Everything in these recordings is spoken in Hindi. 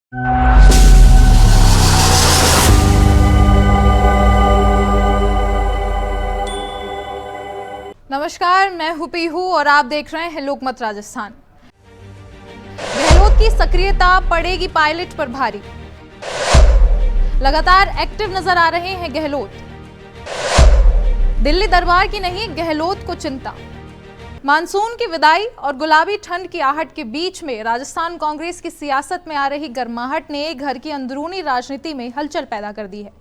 नमस्कार, मैं हूं पीहू और आप देख रहे हैं लोकमत राजस्थान। गहलोत की सक्रियता पड़ेगी पायलट पर भारी। लगातार एक्टिव नजर आ रहे हैं गहलोत। दिल्ली दरबार की नहीं, गहलोत को चिंता। मानसून की विदाई और गुलाबी ठंड की आहट के बीच में राजस्थान कांग्रेस की सियासत में आ रही गर्माहट ने घर की अंदरूनी राजनीति में हलचल पैदा कर दी है।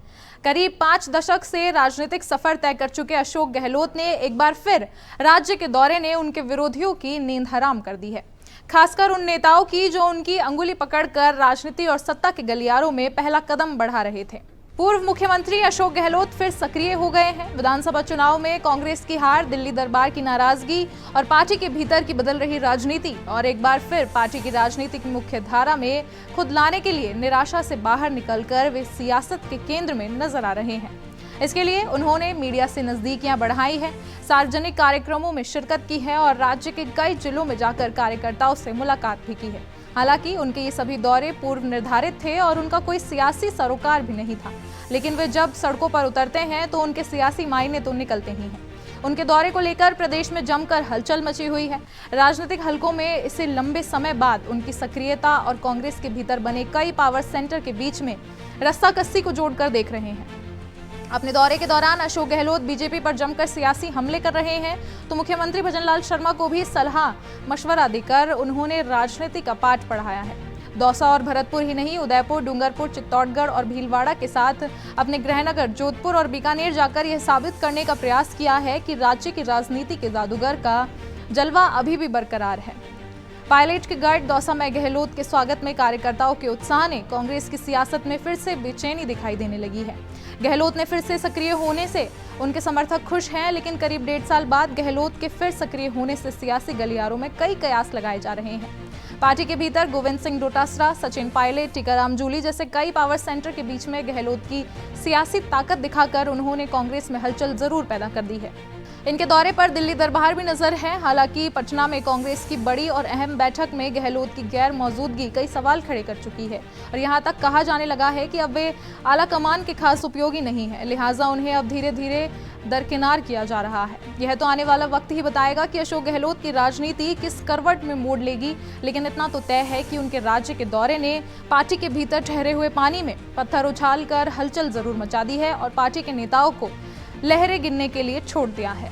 करीब 5 दशक से राजनीतिक सफर तय कर चुके अशोक गहलोत ने एक बार फिर राज्य के दौरे ने उनके विरोधियों की नींद हराम कर दी है, खासकर उन नेताओं की जो उनकी अंगुली पकड़कर राजनीति और सत्ता के गलियारों में पहला कदम बढ़ा रहे थे। पूर्व मुख्यमंत्री अशोक गहलोत फिर सक्रिय हो गए हैं। विधानसभा चुनाव में कांग्रेस की हार, दिल्ली दरबार की नाराजगी और पार्टी के भीतर की बदल रही राजनीति और एक बार फिर पार्टी की राजनीति की मुख्य धारा में खुद लाने के लिए निराशा से बाहर निकलकर वे सियासत के केंद्र में नजर आ रहे हैं। इसके लिए उन्होंने मीडिया से नजदीकियां बढ़ाई है, सार्वजनिक कार्यक्रमों में शिरकत की है और राज्य के कई जिलों में जाकर कार्यकर्ताओं से मुलाकात भी की है। हालांकि उनके ये सभी दौरे पूर्व निर्धारित थे और उनका कोई सियासी सरोकार भी नहीं था, लेकिन वे जब सड़कों पर उतरते हैं तो उनके सियासी मायने तो निकलते ही हैं। उनके दौरे को लेकर प्रदेश में जमकर हलचल मची हुई है। राजनीतिक हलकों में इसे लंबे समय बाद उनकी सक्रियता और कांग्रेस के भीतर बने कई पावर सेंटर के बीच में रस्साकस्सी को जोड़कर देख रहे हैं। अपने दौरे के दौरान अशोक गहलोत बीजेपी पर जमकर सियासी हमले कर रहे हैं, तो मुख्यमंत्री भजनलाल शर्मा को भी सलाह मशवरा देकर उन्होंने राजनीति का पाठ पढ़ाया है। दौसा और भरतपुर ही नहीं, उदयपुर, डूंगरपुर, चित्तौड़गढ़ और भीलवाड़ा के साथ अपने गृहनगर जोधपुर और बीकानेर जाकर यह साबित करने का प्रयास किया है कि राज्य की राजनीति के जादूगर का जलवा अभी भी बरकरार है। पायलट के गढ़ दौसा में गहलोत के स्वागत में कार्यकर्ताओं के उत्साह ने कांग्रेस की सियासत में फिर से बेचैनी दिखाई देने लगी है। गहलोत ने फिर से सक्रिय होने से उनके समर्थक खुश हैं, लेकिन करीब 1.5 साल बाद गहलोत के फिर सक्रिय होने से सियासी गलियारों में कई कयास लगाए जा रहे हैं। पार्टी के भीतर गोविंद सिंह डोटासरा, सचिन पायलट, टीकाराम जूली जैसे कई पावर सेंटर के बीच में गहलोत की सियासी ताकत दिखाकर उन्होंने कांग्रेस में हलचल जरूर पैदा कर दी है। इनके दौरे पर दिल्ली दरबार भी नजर है। हालांकि पटना में कांग्रेस की बड़ी और अहम बैठक में गहलोत की गैर मौजूदगी कई सवाल खड़े कर चुकी है और यहां तक कहा जाने लगा है कि अब वे आला कमान के खास उपयोगी नहीं है, लिहाजा उन्हें अब धीरे धीरे दरकिनार किया जा रहा है। यह तो आने वाला वक्त ही बताएगा कि अशोक गहलोत की राजनीति किस करवट में मोड़ लेगी, लेकिन इतना तो तय है कि उनके राज्य के दौरे ने पार्टी के भीतर ठहरे हुए पानी में पत्थर उछालकर हलचल जरूर मचा दी है और पार्टी के नेताओं को लहरें गिनने के लिए छोड़ दिया है।